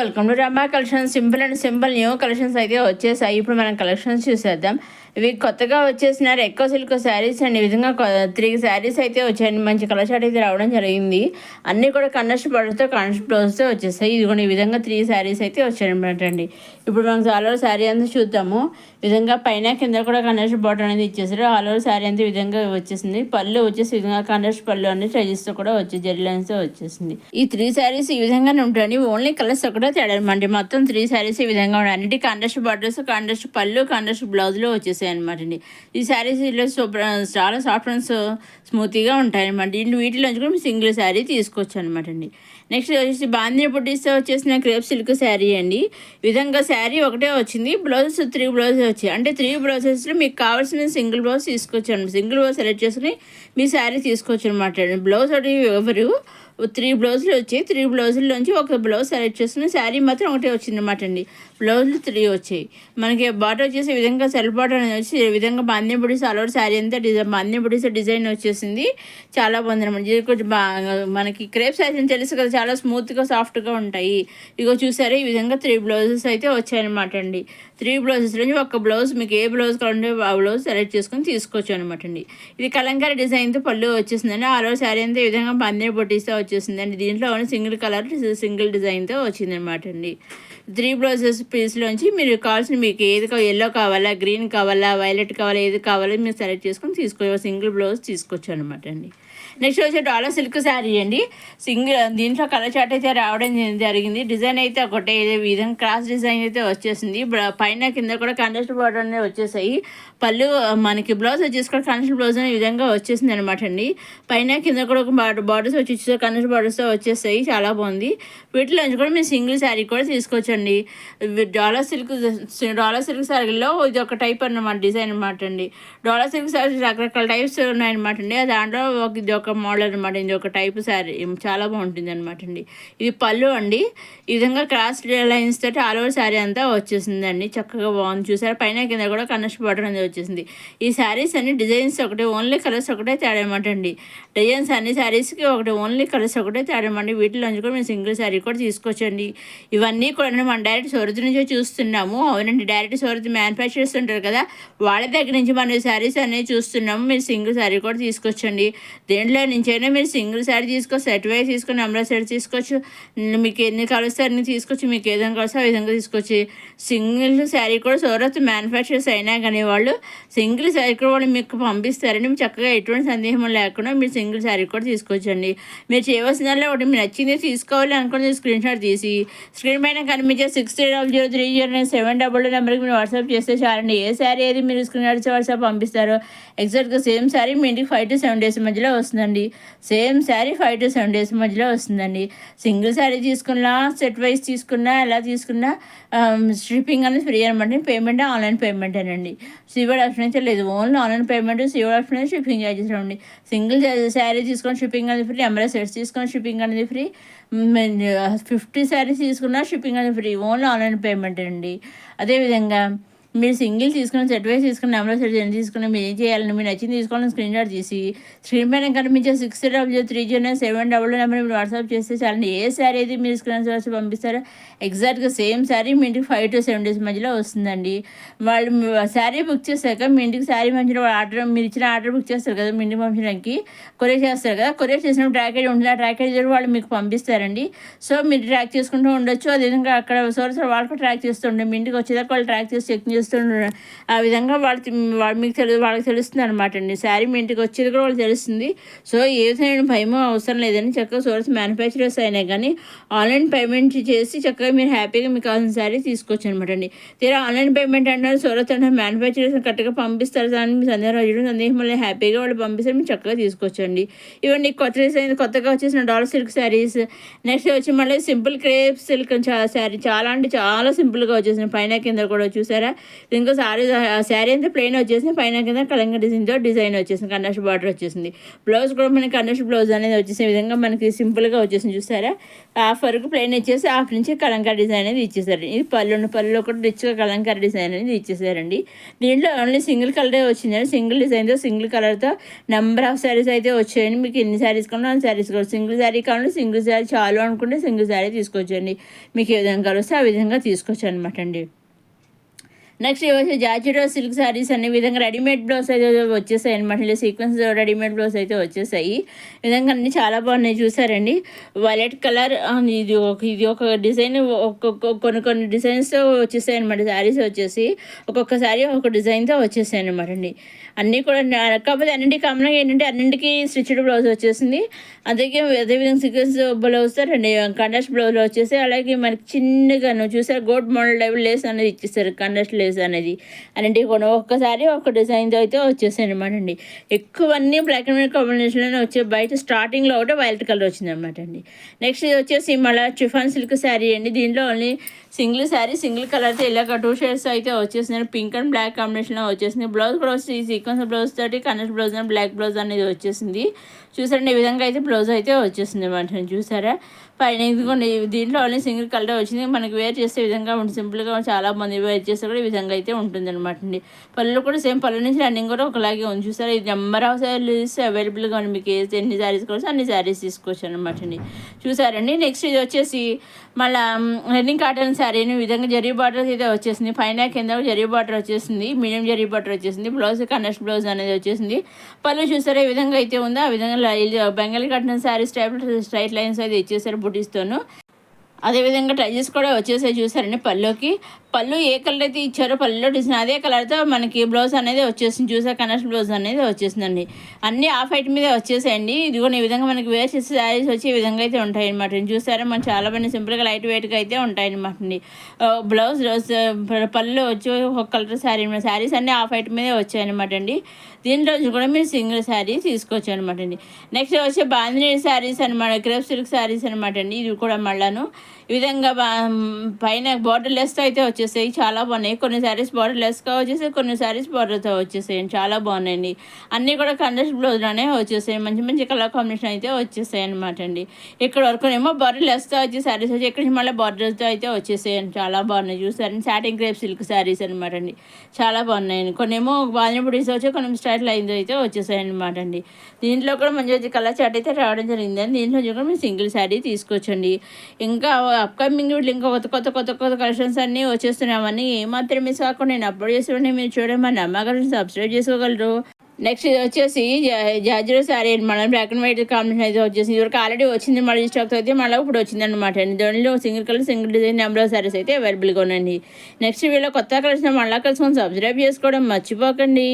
Welcome to Rama collections. Simple and simple new collections అయితే వచ్చేసాయి. ఇప్పుడు మనం కలెక్షన్స్ చూసేద్దాం. ఇవి కొత్తగా వచ్చేసిన ఎక్కువ సిల్క్ శారీస్ అండ్ ఈ విధంగా 3 శారీస్ అయితే వచ్చాయండి. మంచి కలర్ షార్ట్ అయితే రావడం జరిగింది. అన్నీ కూడా కండస్ట్ బార్డర్తో కండస్ట్ బ్లౌజ్తో వచ్చేసాయి. ఇది కూడా ఈ విధంగా 3 శారీస్ అయితే వచ్చాయన్నమాట అండి. ఇప్పుడు మనం ఆల్ ఓవర్ శారీ అంతా చూద్దాము. ఈ విధంగా పైన కింద కూడా కండస్ట్ బార్డర్ అనేది ఇచ్చేసారు. ఆల్ ఓవర్ శారీ అంతా ఈ విధంగా వచ్చేసింది. పళ్ళు వచ్చేసి ఈ విధంగా కండస్ట్ పళ్ళు అనేది ట్రెజెస్తో కూడా వచ్చి జెరీ లైన్స్తో వచ్చేసింది. ఈ 3 శారీస్ ఈ విధంగానే ఉంటాయండి. ఓన్లీ కలర్స్ ఒకటే తేడా అనమాట. మొత్తం 3 శారీస్ ఈ విధంగా ఉన్నాయి. అన్నిటి కండస్ట్ బార్డర్స్, కండస్ట్ పళ్ళు, కండస్ట్ బ్లౌజ్లో వచ్చేసాయి అనమాట అండి. ఈ శారీస్ సూపర్, చాలా సాఫ్ట్ అండ్ స్మూత్గా ఉంటాయి అనమాట. వీటిలోంచి కూడా సింగిల్ శారీ తీసుకోవచ్చు అనమాట అండి. నెక్స్ట్ వచ్చేసి బాంధీ బుట్టీస్తో వచ్చేసిన క్రేప్ సిల్క్ శారీ అండి. ఈ విధంగా శారీ ఒకటే వచ్చింది, బ్లౌజెస్ 3 బ్లౌజెస్ వచ్చాయి. అంటే 3 బ్లౌజెస్లో మీకు కావాల్సిన సింగిల్ బ్లౌజ్ తీసుకోవచ్చు అనమాట. సింగిల్ బ్లౌజ్ సెలెక్ట్ చేసుకుని మీ శారీ తీసుకోవచ్చు అనమాట. బ్లౌజ్ ఒకటి ఎవరు 3 బ్లౌజులు వచ్చాయి. 3 బ్లౌజుల్లోంచి ఒక బ్లౌజ్ సెలెక్ట్ చేసుకుని శారీ మాత్రం ఒకటే వచ్చింది అనమాట అండి. బ్లౌజులు 3 వచ్చాయి. మనకి బాటర్ వచ్చేసి ఈ విధంగా సెల్ఫ్ బాటర్ అనేది వచ్చి ఈ విధంగా బాంధీ బుటీస్ ఆల్ ఓవర్ శారీ అంతా బాంధీ బుటీస్ డిజైన్ వచ్చేసింది. చాలా బాగుంది అనమాట. ఇది కొంచెం మనకి క్రేప్ శారీ అని తెలుసు కదా, చాలా స్మూత్గా సాఫ్ట్గా ఉంటాయి. ఇగో చూసారా, ఈ విధంగా 3 బ్లౌజెస్ అయితే వచ్చాయన్నమాట అండి. 3 బ్లౌజెస్ నుంచి ఒక బ్లౌజ్ మీకు ఏ బ్లౌజ్ కావాలంటే ఆ బ్లౌజ్ సెలెక్ట్ చేసుకొని తీసుకోవచ్చు అనమాట అండి. ఇది కలంకారీ డిజైన్తో పళ్ళు వచ్చేసిందండి. ఆల్ ఓవర్ శారీ అంతా ఈ విధంగా బాంధీ బుటీస్తో వచ్చేసిందండి. దీంట్లో సింగిల్ కలర్ సింగిల్ డిజైన్తో వచ్చిందనమాట అండి. 3 బ్లౌజెస్ పీస్లోంచి మీరు కావాల్సిన మీకు ఏది ఎల్లో కావాలా, గ్రీన్ కావాలా, వైలెట్ కావాలా, ఏది కావాలో మీరు సెలెక్ట్ చేసుకొని తీసుకోవచ్చు. సింగిల్ బ్లౌజ్ తీసుకోవచ్చు అనమాట అండి. నెక్స్ట్ వచ్చి డాలర్ సిల్క్ శారీ అండి. దీంట్లో కలర్ చార్ట్ అయితే రావడం జరిగింది. డిజైన్ అయితే ఒకటే విధంగా క్రాస్ డిజైన్ అయితే వచ్చేసింది. పైన కింద కూడా కండస్ట్ బార్డర్ అనేది వచ్చేసాయి. పళ్ళు మనకి బ్లౌజ్ వచ్చేసి కూడా కండస్ట్ బ్లౌజ్ అనే విధంగా వచ్చేసింది అనమాట అండి. పైన కింద కూడా ఒక బార్డర్స్ వచ్చి కండస్ట్ బార్డర్స్తో వచ్చేసాయి. చాలా బాగుంది. వీటిలోంచి కూడా మీరు సింగిల్ శారీ కూడా తీసుకోవచ్చండి. డాలర్ సిల్క్ శారీలో ఇది ఒక టైప్ అన్నమాట, డిజైన్ అనమాట అండి. డాలర్ సిల్క్ శారీ రకరకాల టైప్స్ ఉన్నాయన్నమాట అండి. దాంట్లో ఇది ఒక మోడల్ అనమాట. ఇది ఒక టైప్ శారీ చాలా బాగుంటుంది అనమాట అండి. ఇది పళ్ళు అండి. ఈ విధంగా క్రాస్ లైన్స్ తోటి ఆల్ ఓవర్ శారీ అంతా వచ్చేసిందండి. చక్కగా బాగుంది. చూసారా, పైన కింద కూడా కండస్ట్ బార్డర్ అనేది వచ్చేసింది. ఈ శారీస్ అన్ని డిజైన్స్ ఒకటే, ఓన్లీ కలర్స్ ఒకటే తేడా అనమాట అండి. డిజైన్స్ అన్ని శారీస్కి ఒకటి, ఓన్లీ కలర్స్ ఒకటే తేడా అనమాట. వీటిలోంచి కూడా మేము సింగిల్ శారీ కూడా తీసుకోవచ్చండి. ఇవన్నీ కూడా మనం డైరెక్ట్ సూరత్ నుంచే చూస్తున్నాము. అవునండి, డైరెక్ట్ సూరత్ మ్యానుఫ్యాక్చరర్స్ ఉంటారు కదా, వాళ్ళ దగ్గర నుంచి మనం శారీస్ అనేవి చూస్తున్నాము. మీరు సింగిల్ శారీ కూడా తీసుకోవచ్చండి. దేంట్లో నుంచైనా మీరు సింగిల్ శారీ తీసుకోవచ్చు, సెట్ వైజ్ తీసుకొని అంబ్రెలా సెట్ తీసుకోవచ్చు. మీకు ఎన్ని కలుస్తే అన్ని తీసుకోవచ్చు. మీకు ఏ విధంగా కలిస్తే ఆ విధంగా తీసుకోవచ్చు. సింగిల్ శారీ కూడా సూరత్ మ్యానుఫ్యాక్చరర్స్ అయినా కానీ వాళ్ళు సింగిల్ శారీ కూడా వాళ్ళు మీకు పంపిస్తారండి. మీరు చక్కగా ఎటువంటి సందేహం లేకుండా మీరు సింగిల్ శారీ కూడా తీసుకోవచ్చండి. మీరు చేయవలసిందల్లా ఒకటి మీరు నచ్చింది తీసుకోవాలి అనుకుని స్క్రీన్ షాట్ తీసి స్క్రీన్ పైన కనిపించే 630307 నెంబర్కి మీరు వాట్సాప్ చేస్తే చాలండి. ఏ శారీ ఏది మీరు స్క్రీన్ షాట్ వాట్సాప్ పంపిస్తారో ఎగ్జాక్ట్గా సేమ్ శారీ మీ ఇంటికి 5 to 7 days మధ్యలో వస్తుందండి. సేమ్ శారీ 5 to 7 days మధ్యలో వస్తుందండి. సింగిల్ శారీ తీసుకున్నా, సెట్ వైజ్ తీసుకున్నా, ఎలా తీసుకున్నా షిప్పింగ్ అనేది ఫ్రీ అనమాట. పేమెంట్ ఆన్లైన్ పేమెంటేనండి. సివిడ్ ఆప్షన్ అయితే లేదు. Only online payment, COD option అయితే షిప్పింగ్ ఛార్జెస్ అండి. సింగిల్ శారీ తీసుకొని షిప్పింగ్ అనేది ఫ్రీ, అంబ్రెలా సెట్స్ తీసుకొని షిప్పింగ్ అనేది ఫ్రీ, 50 శారీస్ తీసుకున్నా షిప్పింగ్ అనేది ఫ్రీ. ఓన్లీ ఆన్లైన్ పేమెంట్ అండి. అదేవిధంగా మీరు సింగిల్ తీసుకుని సెట్ వైజ్ తీసుకుని నెంబర్ సెట్ తీసుకుని మీరు ఏం చేయాలని మీరు నచ్చింది తీసుకోవాలని స్క్రీన్ షాట్ తీసి స్క్రీన్ పైన కనిపించే 630307 నెంబర్ మీరు వాట్సాప్ చేస్తే చాలండి. ఏ శారీ అయితే మీరు స్క్రీన్ షాట్ పంపిస్తారో ఎగ్జాక్ట్గా సేమ్ శారీ మీ ఇంటికి 5 to 7 days మధ్యలో వస్తుందండి. వాళ్ళు శారీ బుక్ చేశాక మీ ఇంటికి శారీ మధ్యలో ఆర్డర్, మీరు ఇచ్చిన ఆర్డర్ బుక్ చేస్తారు కదా, మీ ఇంటికి పంపించడానికి కొరియర్ చేస్తారు కదా, కొరియర్ చేసినప్పుడు ట్రాక్ ఐడి ఉంటుంది. ఆ ట్రాక్ ఐడి వాళ్ళు మీకు పంపిస్తారండి. సో మీరు ట్రాక్ చేసుకుంటూ ఉండొచ్చు. అదేవిధంగా అక్కడ సోర్స్ వాళ్ళకు ట్రాక్ చేస్తుండే మీ ఇంటికి వచ్చేదాకా వాళ్ళు ట్రాక్ చేసి చెక్ చేస్తుండే. ఆ విధంగా మీకు వాళ్ళకి తెలుస్తుంది అనమాట అండి. శారీ మీ ఇంటికి వచ్చేది కూడా వాళ్ళకి తెలుస్తుంది. సో ఏ విధమైన భయమో అవసరం లేదని చక్కగా సోర్స్ మ్యానుఫ్యాక్చరర్స్ అయినా కానీ ఆన్లైన్ పేమెంట్ చేసి చక్కగా మీరు హ్యాపీగా మీకు కావాల్సిన శారీ తీసుకోవచ్చు అనమాట అండి. తీరా ఆన్లైన్ పేమెంట్ అంటారు, సోరత్ అంటే మ్యానుఫ్యాక్చరర్స్ కరెక్ట్గా పంపిస్తారు. దాన్ని మీ సందేహం వల్ల హ్యాపీగా వాళ్ళు పంపిస్తారు, మీరు చక్కగా తీసుకోవచ్చు అండి. ఇవన్నీ కొత్తగా వచ్చేసిన డాలర్ సిల్క్ శారీస్. నెక్స్ట్ వచ్చి మళ్ళీ సింపుల్ క్రేప్ సిల్క్ శారీ చాలా అంటే చాలా సింపుల్గా వచ్చేసిన పైన కింద కూడా చూసారా, ఇంకో శారీ అంతా ప్లెయిన్ వచ్చేసింది, పైన కింద కలంగా డిజైన్ వచ్చేసింది, కన్నర్ష్ బార్డర్ వచ్చేసింది. బ్లౌజ్ కూడా మనకి కన్నర్ష్ బ్లౌజ్ అనేది వచ్చేసే విధంగా మనకి సింపుల్గా వచ్చేసింది. చూసారా, హాఫ్ వరకు ప్లెయిన్ ఇచ్చేసి హాఫ్ నుంచి కలంకారీ డిజైన్ అనేది ఇచ్చేసారు. ఇది పళ్ళులో కూడా రిచ్గా కలంకారీ డిజైన్ అనేది ఇచ్చేసారండి. దీంట్లో ఓన్లీ సింగిల్ కలరే వచ్చిందండి, సింగిల్ డిజైన్తో సింగిల్ కలర్తో నెంబర్ ఆఫ్ శారీస్ అయితే వచ్చాయండి. మీకు ఎన్ని శారీస్ కావాలో అన్ని శారీస్ కావాలి. సింగిల్ శారీ కావాలంటే సింగిల్ శారీ చాలు అనుకుంటే సింగిల్ శారీ తీసుకోవచ్చండి. మీకు ఏ విధంగా కావాల్స్తే ఆ విధంగా తీసుకోవచ్చు అనమాట అండి. నెక్స్ట్ వచ్చి జార్జెట్ సిల్క్ శారీస్ అనే విధంగా రెడీమేడ్ బ్లౌజ్ అయితే వచ్చేసాయి అనమాట. ఇలా సీక్వెన్స్ రెడీమేడ్ బ్లౌజ్ అయితే వచ్చేసాయి. ఈ విధంగా అన్నీ చాలా బాగున్నాయి. చూసారండి, వైలెట్ కలర్, ఇది ఒక డిజైన్, కొన్ని డిజైన్స్తో వచ్చేసాయి అనమాట. శారీస్ వచ్చేసి ఒక్కొక్క శారీ ఒక్కొక్క డిజైన్తో వచ్చేసాయి అనమాట అండి. అన్నీ కూడా కాకపోతే అన్నింటికి కామన్గా ఏంటంటే అన్నింటికి స్టిచ్డ్ బ్లౌజ్ వచ్చేసింది. అదేవిధంగా సీక్వెన్స్ బ్లౌజ్తో కండస్ట్ బ్లౌజ్ వచ్చేసి, అలాగే మనకి చిన్నగా చూసారు గోల్డ్ మోడల్ టైప్ లేస్ అనేది ఇచ్చేస్తారు, కండస్ట్ లేస్ అనేది. అన్నింటికి కూడా ఒక్కసారి ఒక డిజైన్తో అయితే వచ్చేసాయి అనమాట అండి. ఎక్కువ అన్నీ బ్లాక్ అండ్ వైట్ కాంబినేషన్లోనే వచ్చే. బయట స్టార్టింగ్లో ఒకటే వైలెట్ కలర్ వచ్చింది అనమాట అండి. నెక్స్ట్ ఇది వచ్చేసి మళ్ళీ చిఫాన్ సిల్క్ శారీ అండి. దీంట్లో ఓన్లీ సింగిల్ శారీ సింగిల్ కలర్తో ఇలాగ 2 షేడ్స్ అయితే వచ్చేసింది. పింక్ అండ్ బ్లాక్ కాంబినేషన్లో వచ్చేసింది. బ్లౌజ్ కూడా వచ్చి సీక్వెన్స్ బ్లౌజ్ తోటి కన్నర్ బ్లౌజ్ అండ్ బ్లాక్ బ్లౌజ్ అనేది వచ్చేసింది. చూసారండి, ఈ విధంగా అయితే బ్లౌజ్ అయితే వచ్చేసింది అనమాట. చూసారా, పైన ఇదిగోండి దీంట్లో ఓన్లీ సింగిల్ కలర్ వచ్చింది. మనకి వేర్ చేసే విధంగా ఉంటుంది, సింపుల్గా చాలా మంది వేర్ చేస్తే కూడా ఈ విధంగా అయితే ఉంటుంది అనమాట అండి. పళ్ళు కూడా సేమ్, పళ్ళు నుంచి రన్నింగ్ కూడా ఒకలాగే ఉంది. చూసారా, ఇది నెంబర్ ఆఫ్ శారీస్ అవైలబుల్గా ఉంది. మీకు ఎన్ని శారీస్ కావాల్సి అన్ని శారీస్ తీసుకోవచ్చు అనమాట అండి. చూసారండి, నెక్స్ట్ ఇది వచ్చేసి మళ్ళీ రన్నింగ్ కాటన్ శారీ ఈ విధంగా జరీ బార్డర్ అయితే వచ్చేసింది. పైన కింద జరీ బార్డర్ వచ్చేసింది, మీడియం జరీ బార్డర్ వచ్చేసింది. బ్లౌజ్ కన్నెస్ట్ బ్లౌజ్ అనేది వచ్చేసింది. పళ్ళు చూసారా ఈ విధంగా అయితే ఉందో ఆ విధంగా Bengali cotton saris type straight lines అయితే ఇచ్చేసారు బుటీస్తోను. అదేవిధంగా ట్రజెస్ కూడా వచ్చేసాయి. చూసారండి, పళ్ళు ఏ కలర్ అయితే ఇచ్చారో పళ్ళులో డిజైన్ అదే కలర్తో మనకి బ్లౌజ్ అనేది వచ్చేసింది. చూసారు, కనెక్షన్ బ్లౌజ్ అనేది వచ్చేసిందండి. అన్నీ ఆఫ్ హైట్ మీద వచ్చేసాయండి. ఇదిగోని ఈ విధంగా మనకి వేర్ చేసే శారీస్ వచ్చి ఈ విధంగా అయితే ఉంటాయి అనమాట. చూసారా, మనం చాలా మంది సింపుల్గా లైట్ వెయిట్గా అయితే ఉంటాయి అనమాట అండి. బ్లౌజ్ పళ్ళు వచ్చి ఒక కలర్ శారీస్ అన్నీ ఆఫ్ హైట్ మీదే వచ్చాయన్నమాట అండి. దీంట్లో కూడా మీరు సింగిల్ శారీ తీసుకోవచ్చు అనమాట అండి. నెక్స్ట్ వచ్చి బాందినీ శారీస్ అనమాట, క్రేప్ సిల్క్ శారీస్ అనమాట అండి. ఇది కూడా మళ్ళాను ఈ విధంగా పైన బార్డర్ లెస్తో అయితే వచ్చేసాయి, చాలా బాగున్నాయి. కొన్ని శారీస్ బార్డర్ లెస్గా వచ్చేసాయి, కొన్ని శారీస్ బార్డర్తో వచ్చేసాయి, చాలా బాగున్నాయండి. అన్నీ కూడా కండస్ట్ బ్లౌజ్లోనే వచ్చేసాయి, మంచి మంచి కలర్ కాంబినేషన్ అయితే వచ్చేసాయి అనమాట అండి. ఇక్కడ వరకు ఏమో బార్డర్ లెస్తో వచ్చే శారీస్ వచ్చి ఇక్కడ మళ్ళీ బార్డర్తో అయితే వచ్చేసాయండి, చాలా బాగున్నాయి. చూసారండి, సాటిన్ క్రేప్ సిల్క్ శారీస్ అనమాట అండి, చాలా బాగున్నాయండి. కొన్ని ఏమో బాగా బుడీస్ వచ్చి కొన్ని స్ట్రైట్ లైన్స్ అయితే వచ్చేసాయి అనమాట అండి. దీంట్లో కూడా మంచి కలర్ చార్ట్ అయితే రావడం జరిగింది. దీంట్లో కూడా మీరు సింగిల్ శారీ తీసుకోవచ్చండి. ఇంకా అప్కమింగ్ వీళ్ళు ఇంకా కొత్త కలెక్షన్స్ అన్నీ వచ్చేస్తున్నామని ఏమాత్రం మిస్ కాకుండా నేను అప్లోడ్ చేసి మీరు చూడండి, మన అమ్మగారిని సబ్స్క్రైబ్ చేసుకోగలరు. నెక్స్ట్ ఇది వచ్చేసి జార్జెట్ శారీ మనం బ్లాక్ అండ్ వైట్ కాంబినేషన్ అయితే వచ్చేసి ఇవరకు ఆల్రెడీ వచ్చింది, మళ్ళీ స్టాక్ అయితే మళ్ళీ ఇప్పుడు వచ్చింది అనమాట అండి. దానిలో single colour single design number of saris అయితే అవైలబుల్గా ఉన్నాయండి. నెక్స్ట్ వీళ్ళు కొత్త కలెక్షన్ మళ్ళీ కలుసుకొని సబ్స్క్రైబ్ చేసుకోవడం మర్చిపోకండి.